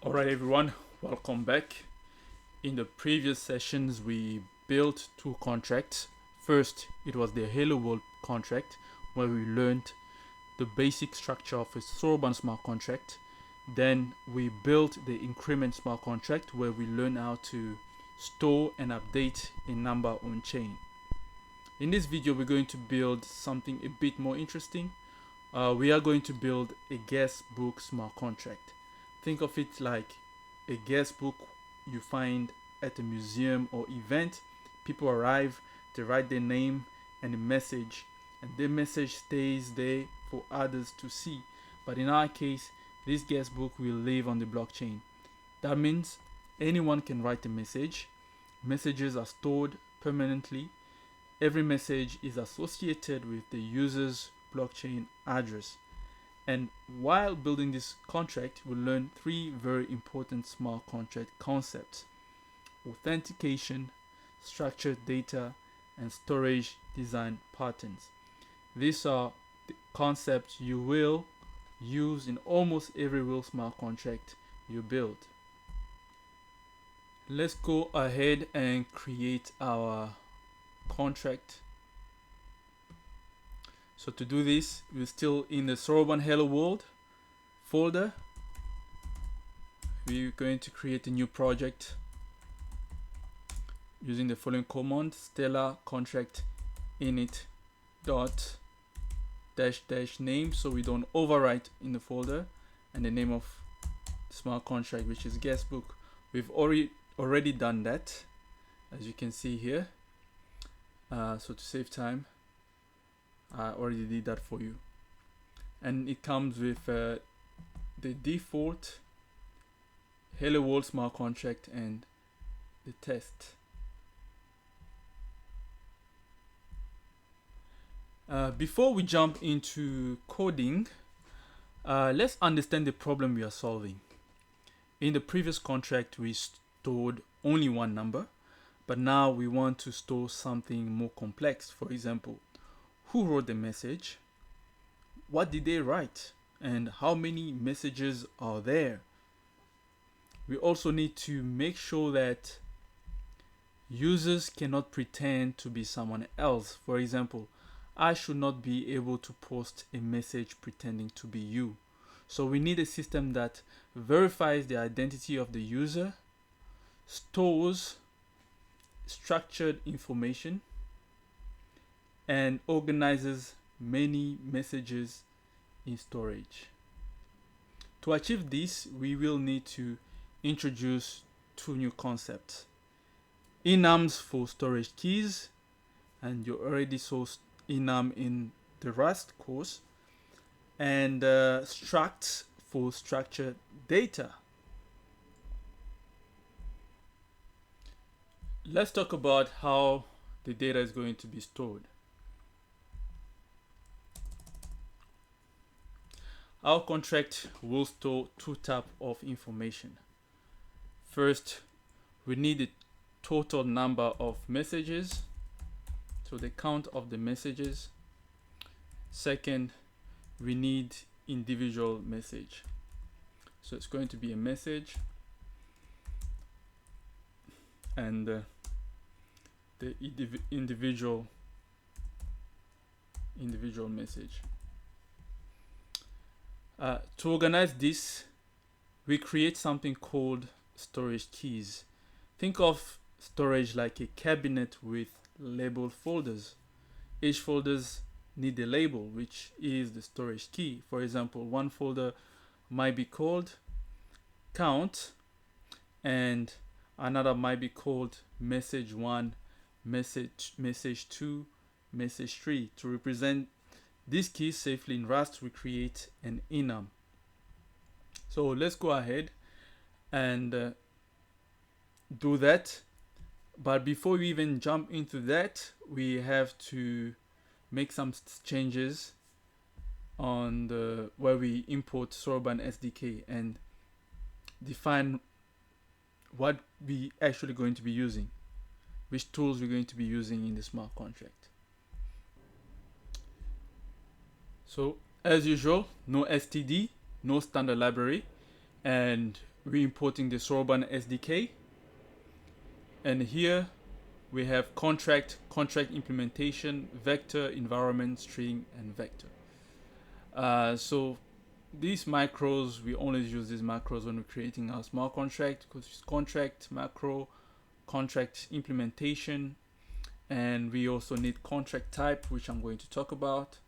Alright everyone, welcome back. In the previous sessions we built two contracts. First it was the Hello World contract where we learned the basic structure of a Soroban smart contract. Then we built the increment smart contract where we learn how to store and update a number on chain. In this video we're going to build something a bit more interesting. We are going to build a guest book smart contract. Think of it like a guest book you find at a museum or event. People arrive, they write their name and a message, and the message stays there for others to see. But in our case, this guest book will live on the blockchain. That means anyone can write a message. Messages are stored permanently. Every message is associated with the user's blockchain address. And while building this contract, we'll learn three very important smart contract concepts: authentication, structured data, and storage design patterns. These are the concepts you will use in almost every real smart contract you build. Let's go ahead and create our contract. So to do this, we're still in the Soroban Hello World folder. We're going to create a new project using the following command: stellar contract init dot dash dash name, so we don't overwrite in the folder, and the name of smart contract, which is guestbook. We've already done that, as you can see here. So to save time, I already did that for you, and it comes with the default Hello World smart contract and the test. Before we jump into coding, let's understand the problem we are solving. In the previous contract, we stored only one number, but now we want to store something more complex. For example, who wrote the message, what did they write, and how many messages are there. We also need to make sure that users cannot pretend to be someone else. For example, I should not be able to post a message pretending to be you. So we need a system that verifies the identity of the user, stores structured information, and organizes many messages in storage. To achieve this, we will need to introduce two new concepts: enums for storage keys, and you already saw enum in the Rust course, and structs for structured data. Let's talk about how the data is going to be stored. Our contract will store two types of information. First, we need the total number of messages, so the count of the messages. Second, we need individual message. So it's going to be a message and the individual message. To organize this, we create something called storage keys. Think of storage like a cabinet with labeled folders. Each folders need a label, which is the storage key. For example, one folder might be called count, and another might be called message 1, message 2, message 3. To represent these keys safely in Rust, we create an enum. So let's go ahead and do that. But before we even jump into that, we have to make some changes on the where we import Soroban SDK and define what we actually going to be using, which tools we're going to be using in the smart contract. So as usual, no STD, no standard library, and we're importing the Soroban SDK, and here we have contract implementation, vector, environment, string, and vector. So these macros, we only use these macros when we're creating our smart contract, because it's contract, macro, contract implementation, and we also need contract type, which I'm going to talk about.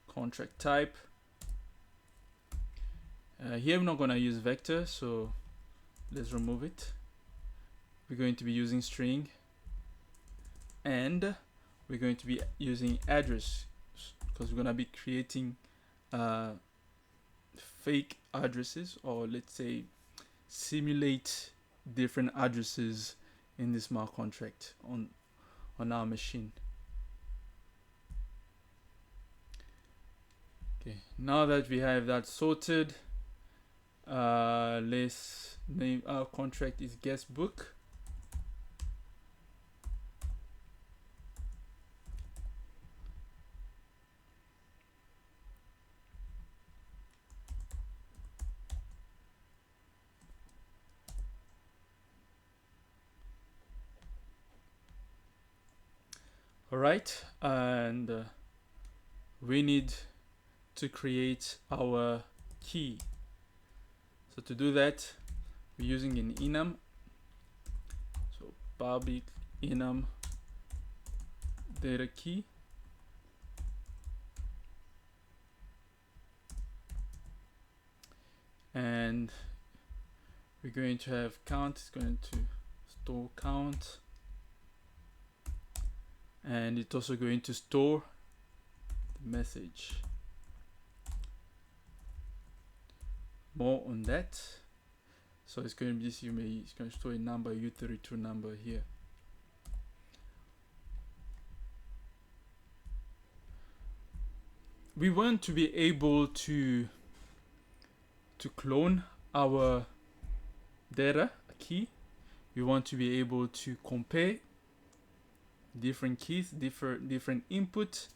Contract type. Here I'm not going to use vector, so let's remove it. We're going to be using string, and we're going to be using address, because we're going to be creating fake addresses, or let's say simulate different addresses in this smart contract on our machine. Okay, now that we have that sorted, let's name our contract is guest book. All right, and we need to create our key. So to do that, we're using an enum. So public enum data key. And we're going to have count. It's going to store count, and it's also going to store the message. More on that. So it's going to be this. It's going to store a number, U32 number here. We want to be able to clone our data key. We want to be able to compare different keys, different input.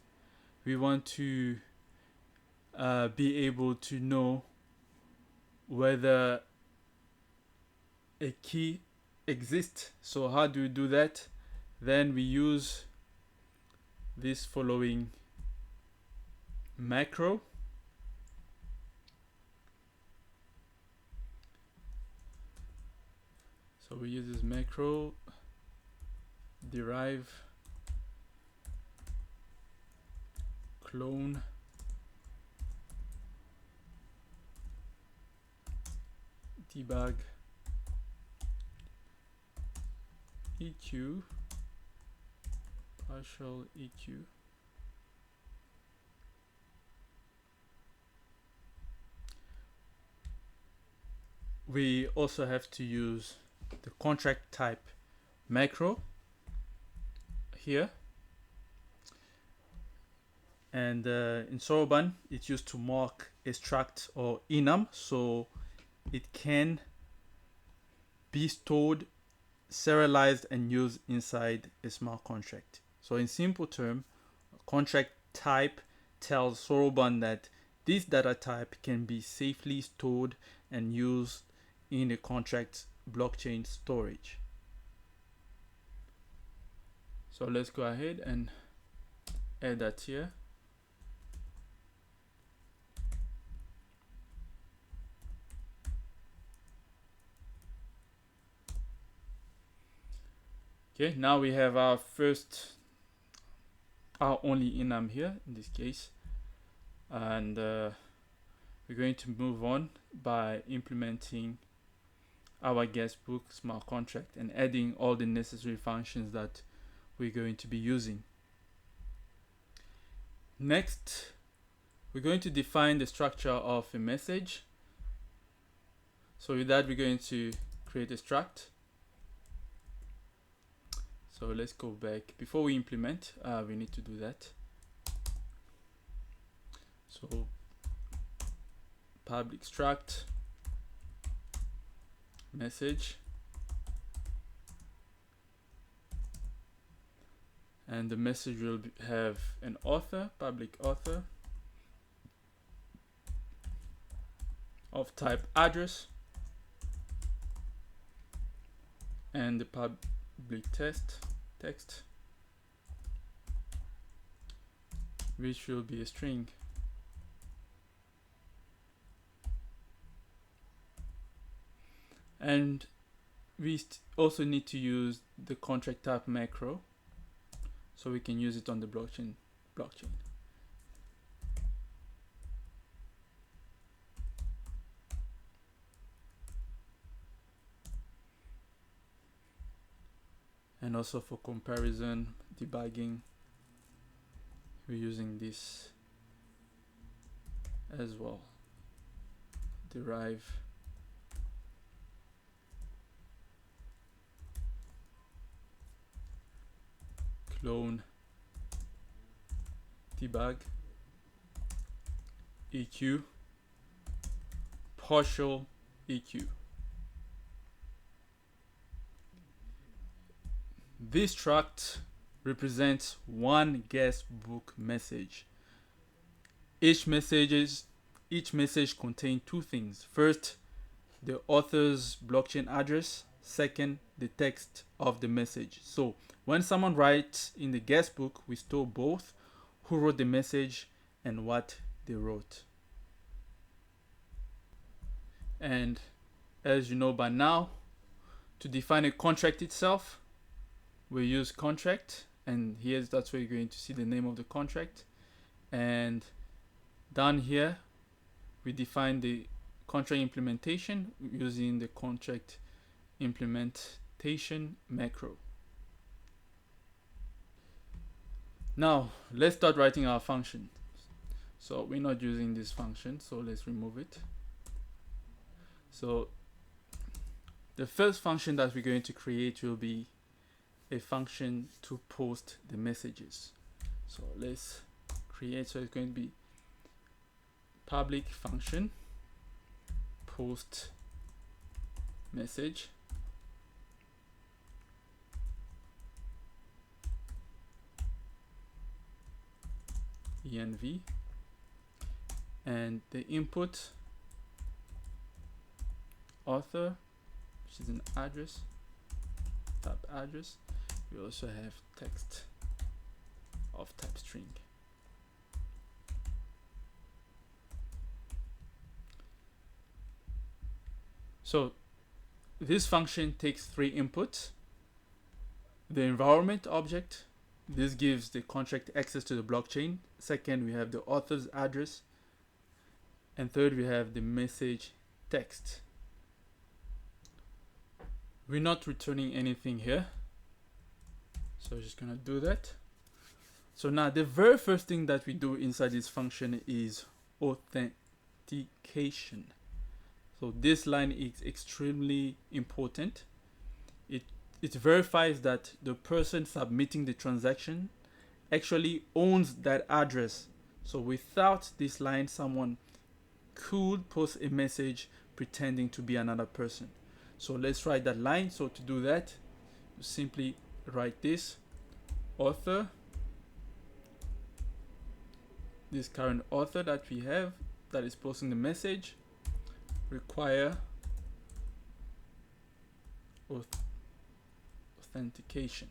We want to be able to know whether a key exists. So how do we do that? Then we use this following macro. So we use this macro, derive clone debug EQ partial EQ. We also have to use the contract type macro here, and in Soroban it's used to mark extract or enum, so it can be stored, serialized, and used inside a smart contract. So in simple term, contract type tells Soroban that this data type can be safely stored and used in a contract blockchain storage. So let's go ahead and add that here. Okay, now we have our only enum here in this case, and we're going to move on by implementing our guestbook smart contract and adding all the necessary functions that we're going to be using. Next, we're going to define the structure of a message. So with that, we're going to create a struct. So let's go back. Before we implement, we need to do that. So public struct message, and the message will have an author, public author, of type address, and the public text, which will be a string. And we also need to use the contract type macro, so we can use it on the blockchain. And also for comparison debugging, we're using this as well. Derive clone debug EQ partial EQ. This struct represents one guestbook message. Each message contains two things. First, the author's blockchain address. Second, the text of the message. So when someone writes in the guestbook, we store both who wrote the message and what they wrote. And as you know by now, to define a contract itself, we use contract, and that's where you're going to see the name of the contract. And down here, we define the contract implementation using the contract implementation macro. Now, let's start writing our function. So we're not using this function, so let's remove it. So the first function that we're going to create will be a function to post the messages. So let's create, so it's going to be public function post message env, and the input author, which is an address, type address. We also have text of type string. So this function takes three inputs. The environment object, this gives the contract access to the blockchain. Second, we have the author's address. And third, we have the message text. We're not returning anything here, so I'm just gonna do that. So now the very first thing that we do inside this function is authentication. So this line is extremely important. It verifies that the person submitting the transaction actually owns that address. So without this line, someone could post a message pretending to be another person. So let's write that line. So to do that, you simply write this author, this current author that we have that is posting the message, require authentication.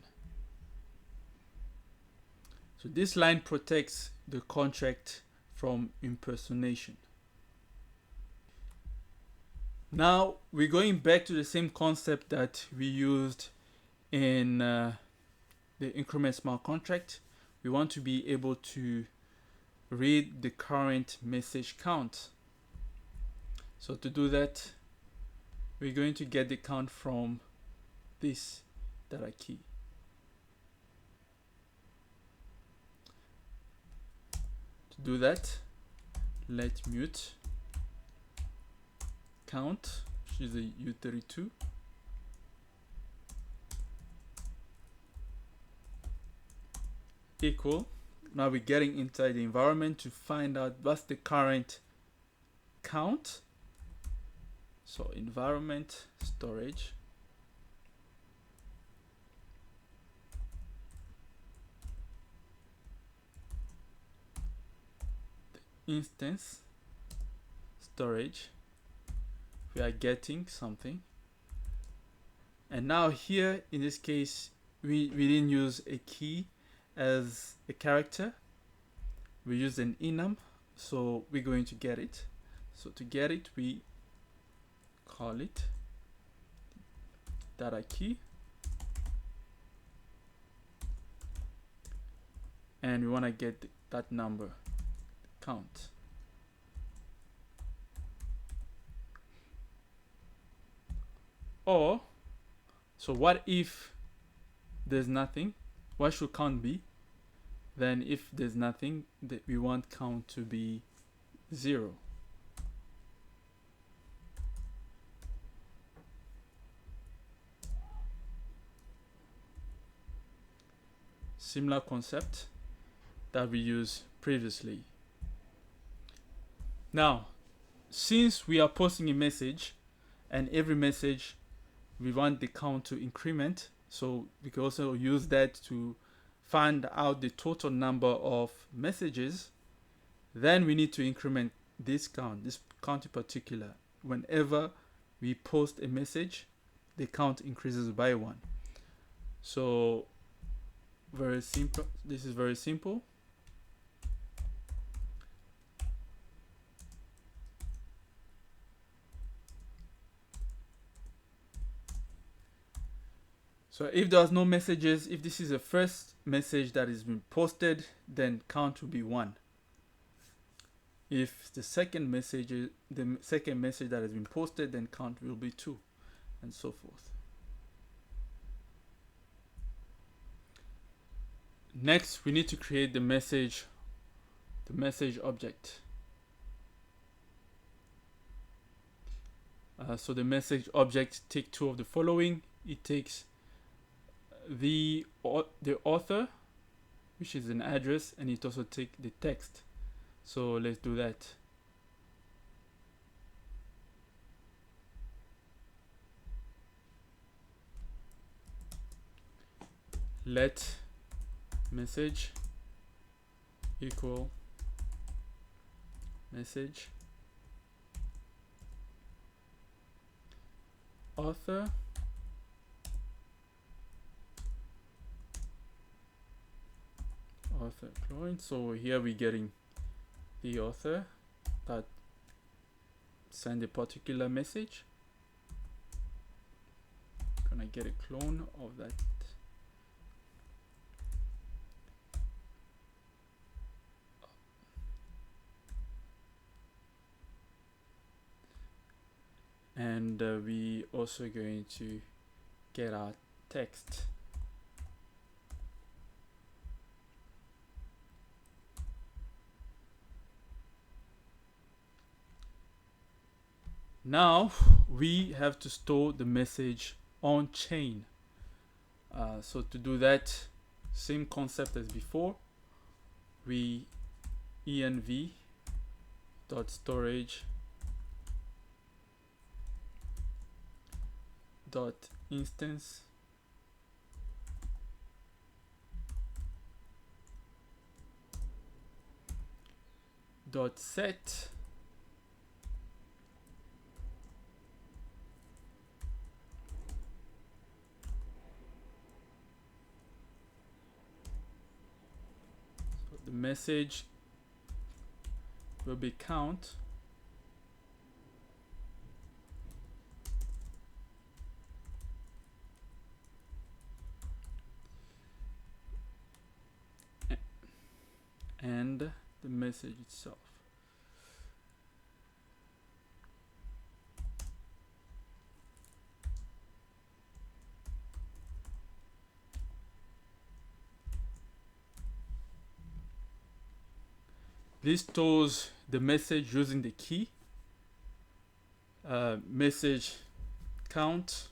So this line protects the contract from impersonation. Now we're going back to the same concept that we used in the increment smart contract. We want to be able to read the current message count. So to do that, we're going to get the count from this data key. To do that, let mute count, which is a U32, equal. Now we're getting inside the environment to find out what's the current count. So environment storage instance storage we are getting something. And now here in this case, we didn't use a key as a character, we used an enum, so we're going to get it. So to get it, we call it data key, and we want to get that number count. Or, so what if there's nothing? What should count be? Then if there's nothing, we want count to be 0. Similar concept that we used previously. Now, since we are posting a message, and every message we want the count to increment, so we can also use that to find out the total number of messages, then we need to increment this count in particular. Whenever we post a message, the count increases by 1. So very simple. This is very simple. So if there's no messages, if this is the first message that has been posted, then count will be 1. If the second message that has been posted, then count will be 2, and so forth. Next, we need to create the message object. So the message object takes 2 of the following. It takes the author, which is an address, and it also takes the text. So let's do that. Let message equal message author clone. So here we're getting the author that send a particular message. Gonna get a clone of that. And we also going to get our text. Now we have to store the message on chain. So to do that, same concept as before. We env.storage .instance .set the message will be count, and the message itself. This stores the message using the key, message count.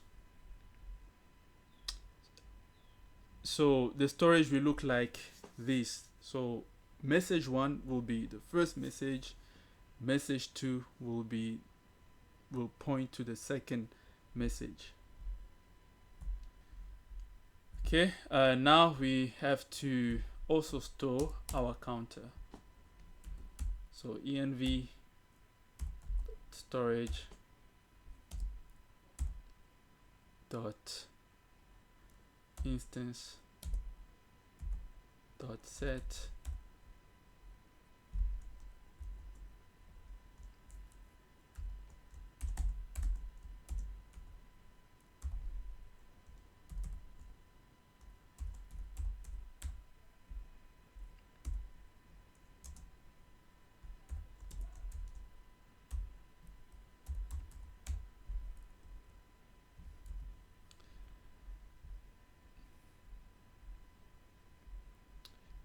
So the storage will look like this. So message 1 will be the first message. Message 2 will point to the second message. Okay, now we have to also store our counter. So env storage dot instance dot set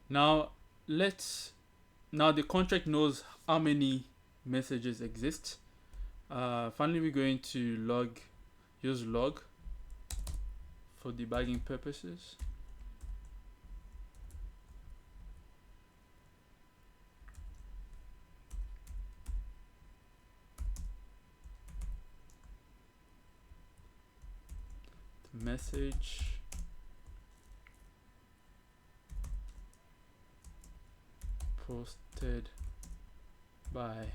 now now the contract knows how many messages exist. Finally, we're going to use log for debugging purposes. The message posted by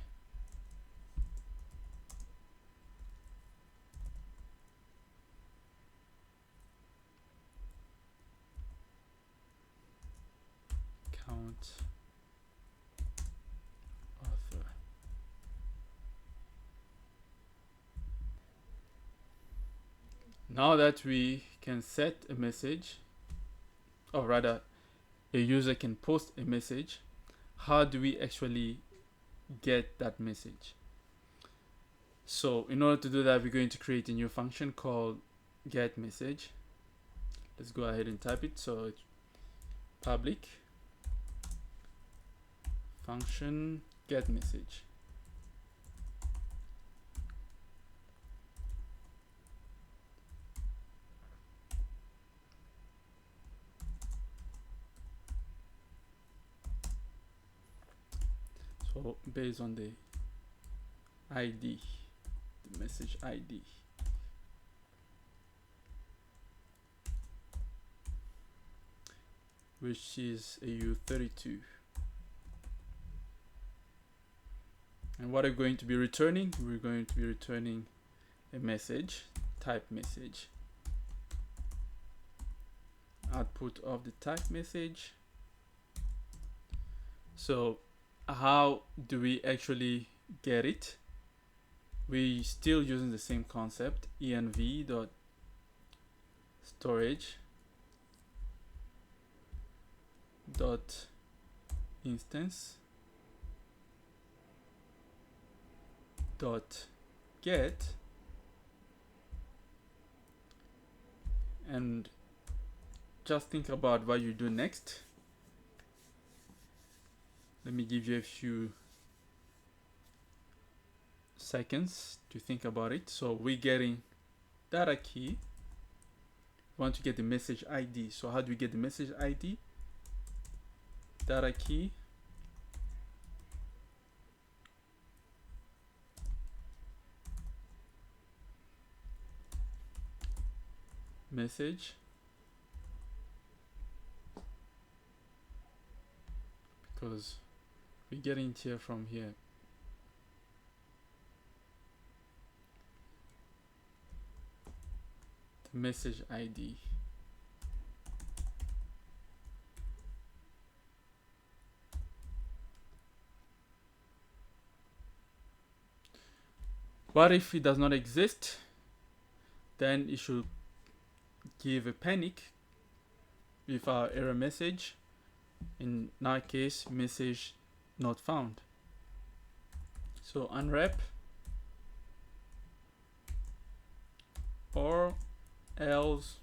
count author. Now that we can set a message, or rather a user can post a message, how do we actually get that message? So in order to do that, we're going to create a new function called get message. Let's go ahead and type it. So it's public function get message. So based on the ID, the message ID. Which is AU32. And what are we going to be returning? We're going to be returning a message, type message. Output of the type message. So how do we actually get it? We still using the same concept, env.storage dot instance dot get, and just think about what you do next. Let me give you a few seconds to think about it. So we're getting data key. We want to get the message ID. So how do we get the message ID? Data key message, because we're getting it here from here. The message ID. What if it does not exist? Then it should give a panic with our error message. In our case, message not found. So unwrap or else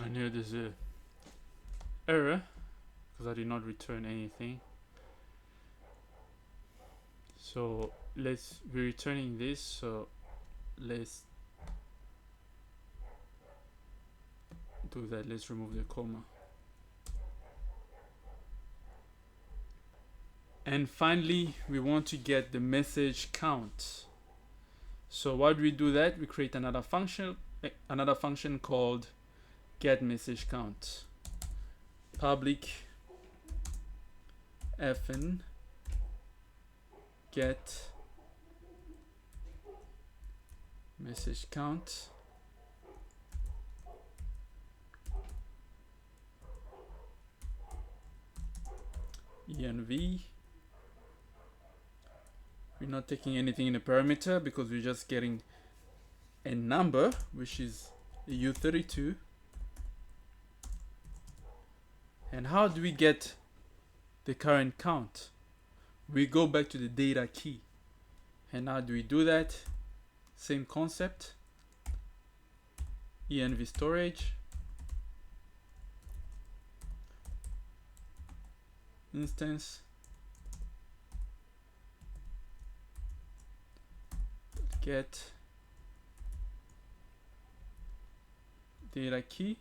And here there's a error because I did not return anything. So let's be returning this. So let's do that. Let's remove the comma. And finally, we want to get the message count. So why do we do that? We create another function called get message count. Public fn get message count. env. We're not taking anything in the parameter because we're just getting a number, which is u32. And how do we get the current count? We go back to the data key. And how do we do that? Same concept. env storage instance get data key,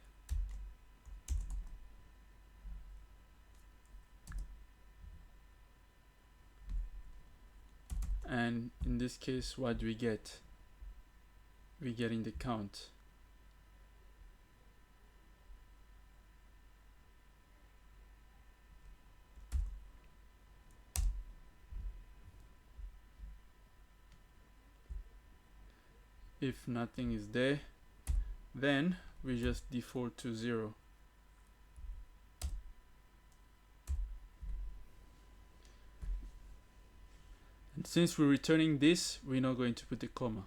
and in this case, what do we get? We're getting the count. If nothing is there, then we just default to 0. And since we're returning this, we're not going to put a comma.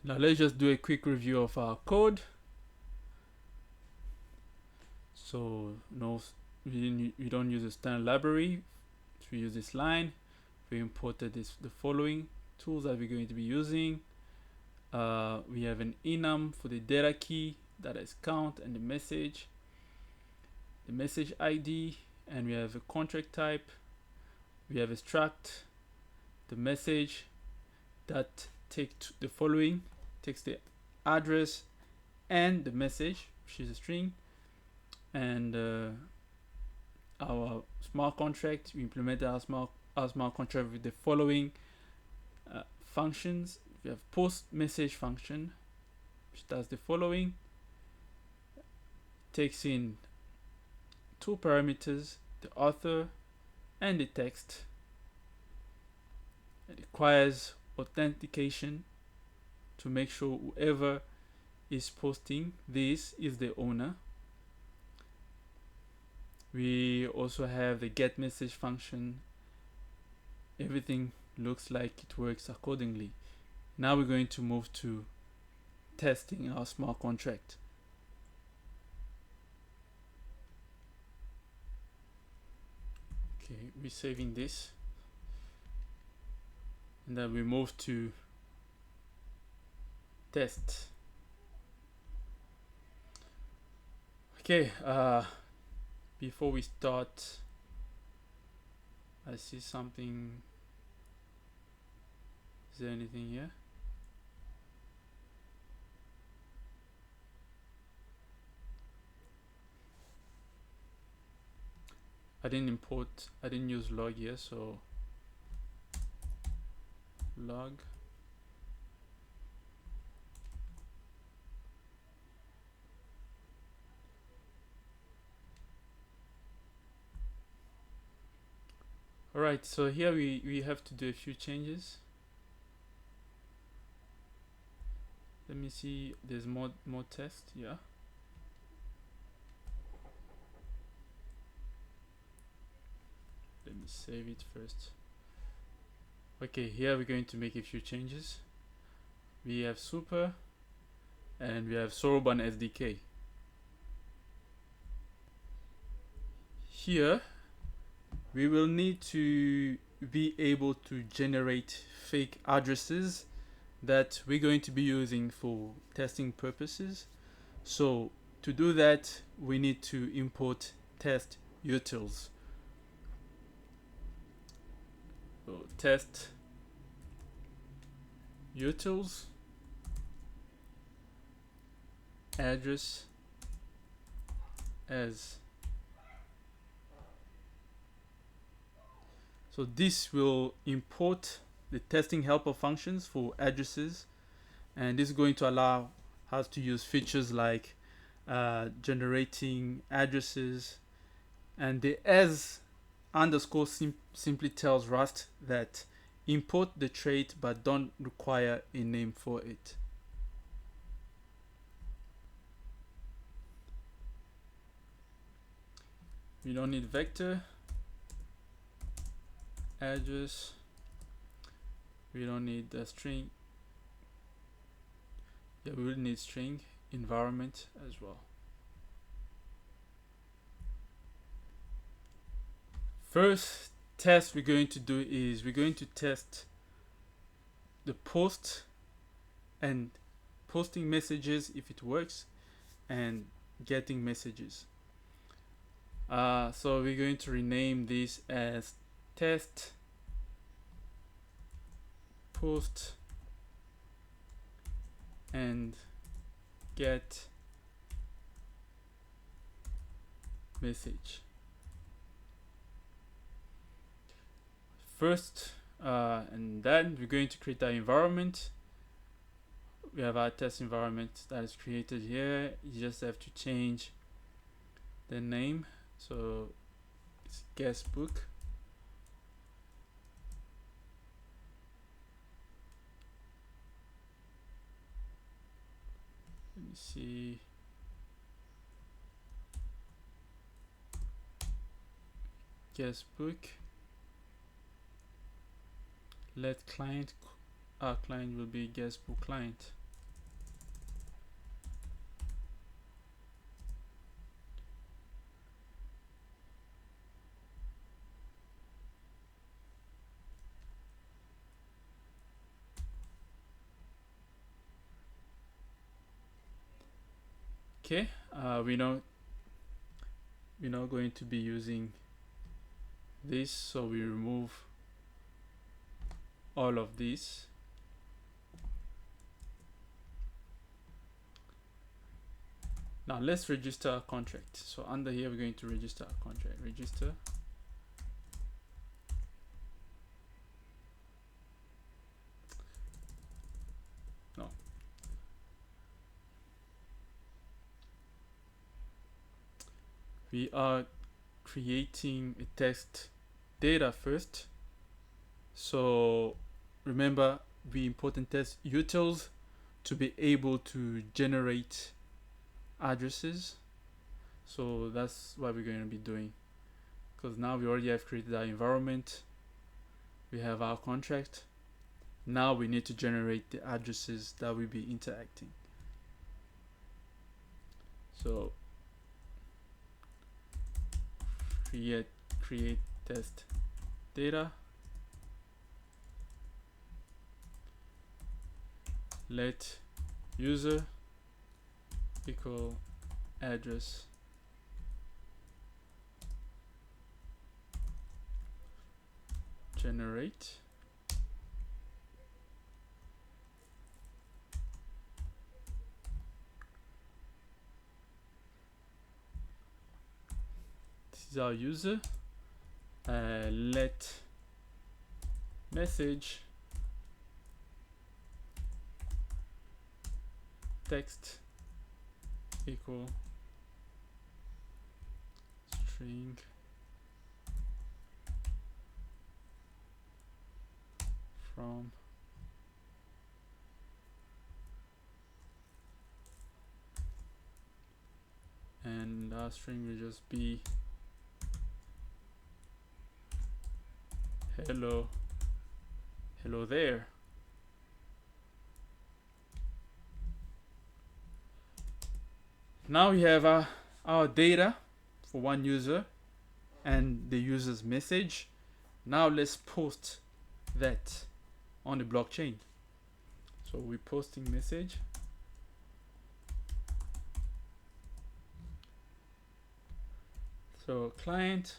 Now let's just do a quick review of our code. So no, we don't use a standard library. We use this line. We imported the following tools that we're going to be using. We have an enum for the data key, that is count, and the message ID, and we have a contract type. We have a struct, the message that takes the following, takes the address and the message, which is a string, and our smart contract. We implemented our smart contract with the following functions. We have post message function, which does the following: takes in two parameters, the author and the text. It requires authentication to make sure whoever is posting this is the owner. We also have the get message function. Everything looks like it works accordingly. Now we're going to move to testing our smart contract. Okay, we're saving this, and then we move to test. Okay, before we start, I see something. Is there anything here? I didn't use log here, so log. Alright, so here we have to do a few changes. Let me see, there's more text, yeah. Let me save it first. Okay, here we're going to make a few changes. We have super and we have Soroban SDK. Here we will need to be able to generate fake addresses that we're going to be using for testing purposes. So to do that, we need to import test utils. So test utils address as. So this will import the testing helper functions for addresses, and this is going to allow us to use features like generating addresses, and the as underscore simply tells Rust that import the trait but don't require a name for it. We don't need vector address. We don't need the string. Yeah, we will need string environment as well. First test we're going to do is we're going to test the post and posting messages if it works, and getting messages. So we're going to rename this as test post and get message. First, and then we're going to create our environment. We have our test environment that is created here. You just have to change the name, so it's guestbook. Let me see. Guestbook. Let client. Our client will be guestbook client. Okay, we're not going to be using this, so we remove all of this. Now let's register our contract. So under here we're going to register our contract. Register. No. We are creating a test data first. So remember, we important test utils to be able to generate addresses. So that's what we're going to be doing, because now we already have created our environment, we have our contract. Now we need to generate the addresses that will be interacting. So create test data, let user equal address, generate, this is our user, let message text equal string from and our string will just be hello there. Now we have our data for one user and the user's message. Now let's post that on the blockchain. So we're posting message. So client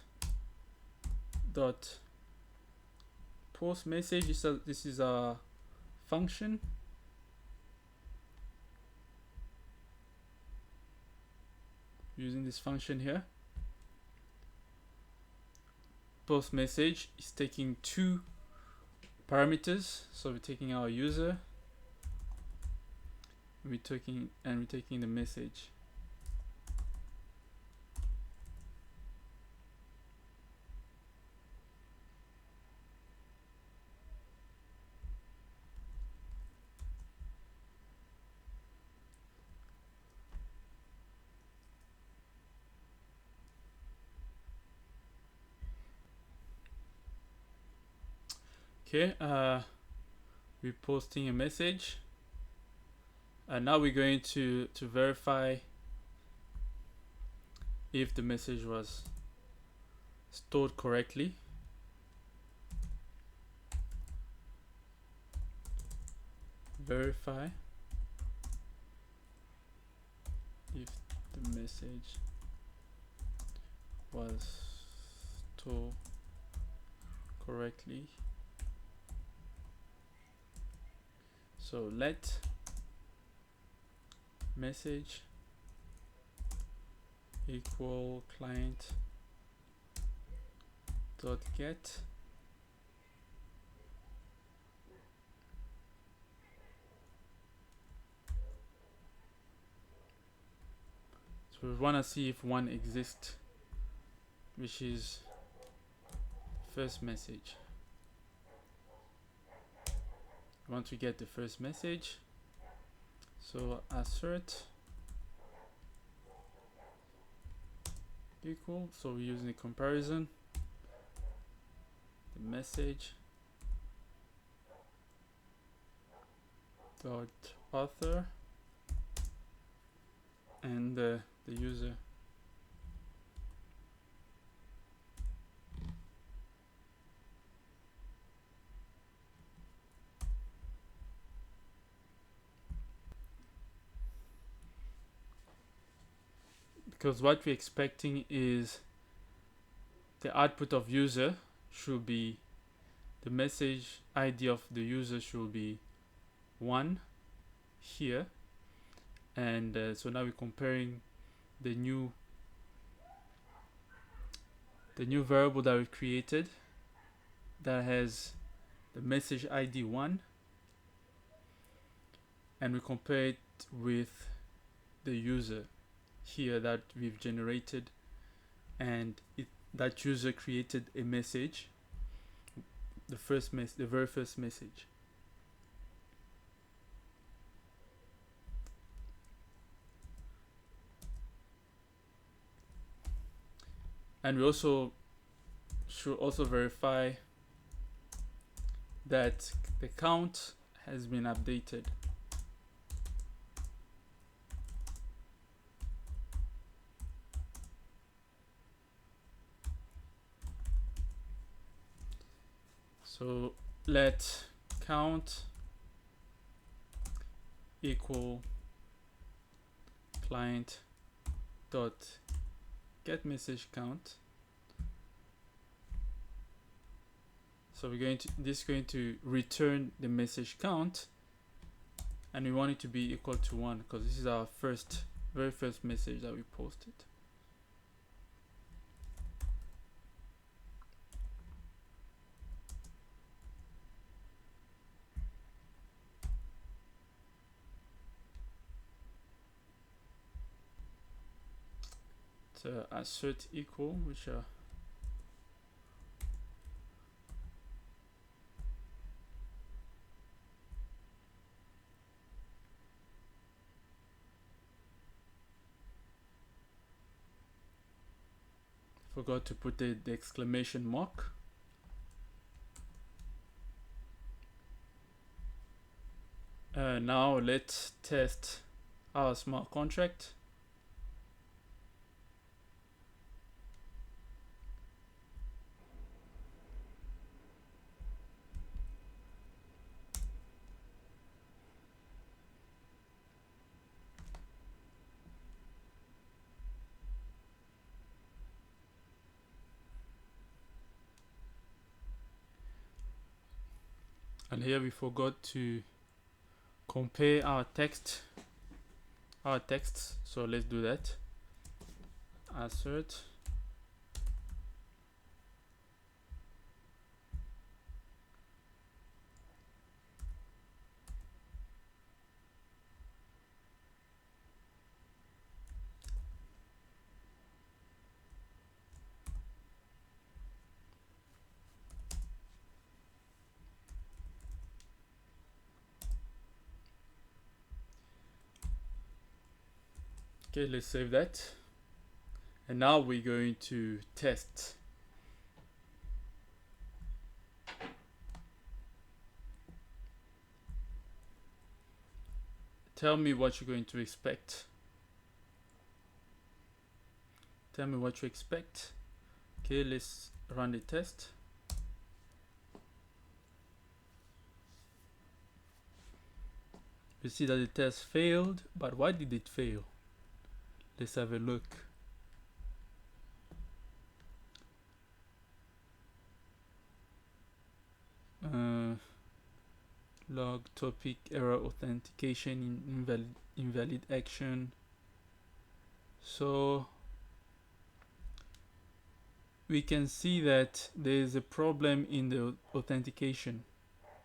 dot post message. This is a function. Using this function here. Post message is taking two parameters. So we're taking our user. We're taking the message. Okay, we're posting a message, and now we're going to verify if the message was stored correctly. Verify if the message was stored correctly. So let message equal client dot get so we want to see if one exists, which is first message. We want to get the first message, so assert equal, so we're using a comparison, the message dot author and the user. Because what we're expecting is the output of user should be, the message ID of the user should be 1 here, and so now we're comparing the new variable that we've created that has the message ID 1, and we compare it with the user here that we've generated, and that user created a message, the very first message. And we also should also verify that the count has been updated. So let count equal client dot get message count. So we're going to, this is going to return the message count, and we want it to be equal to 1 because this is our very first message that we posted. So assert equal, which forgot to put the exclamation mark. Now let's test our smart contract. And here we forgot to compare our texts. So let's do that. Assert Okay, let's save that. And now we're going to test. Tell me what you're going to expect. Tell me what you expect. Okay, let's run the test. You see that the test failed, but why did it fail? Let's have a look. Log topic error authentication in invalid action. So we can see that there is a problem in the authentication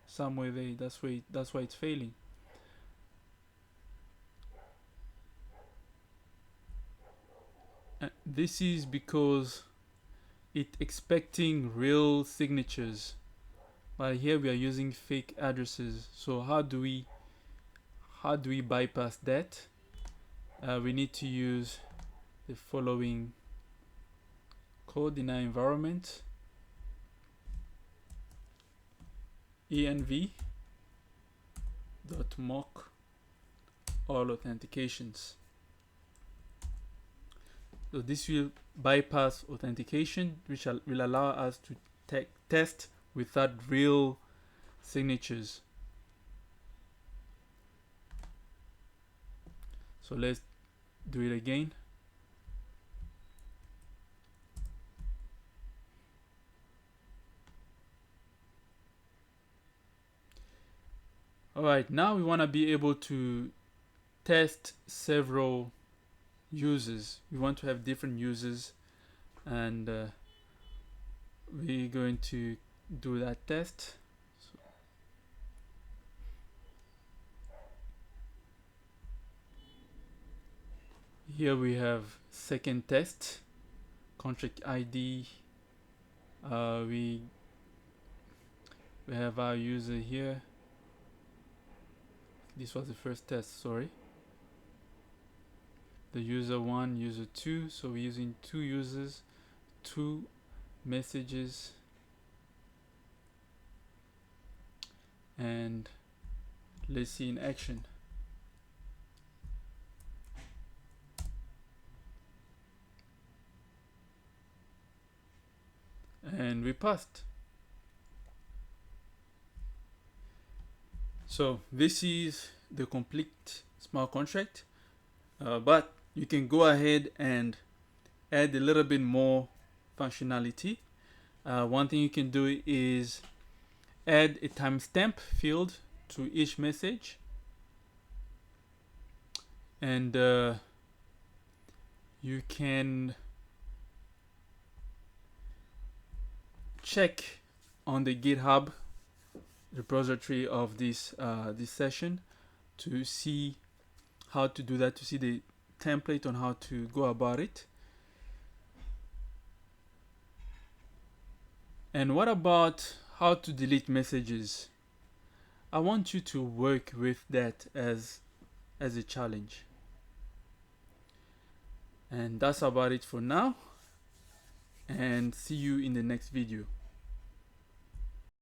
somewhere there. That's why it's failing. This is because it's expecting real signatures, but here we are using fake addresses. So how do we bypass that? We need to use the following code in our environment: env.mock all authentications. So this will bypass authentication, which will allow us to test without real signatures. So let's do it again. Alright, now we want to be able to test several users. We want to have different users, and we're going to do that test. So here we have second test, contract ID. We have our user here. This was the first test, sorry. The user 1, user 2, so we're using 2 users, 2 messages, and let's see in action. And we passed. So this is the complete smart contract, but you can go ahead and add a little bit more functionality. One thing you can do is add a timestamp field to each message, and you can check on the GitHub repository of this session to see how to do that, to see the template on how to go about it. And what about how to delete messages? I want you to work with that as a challenge. And that's about it for now, and see you in the next video.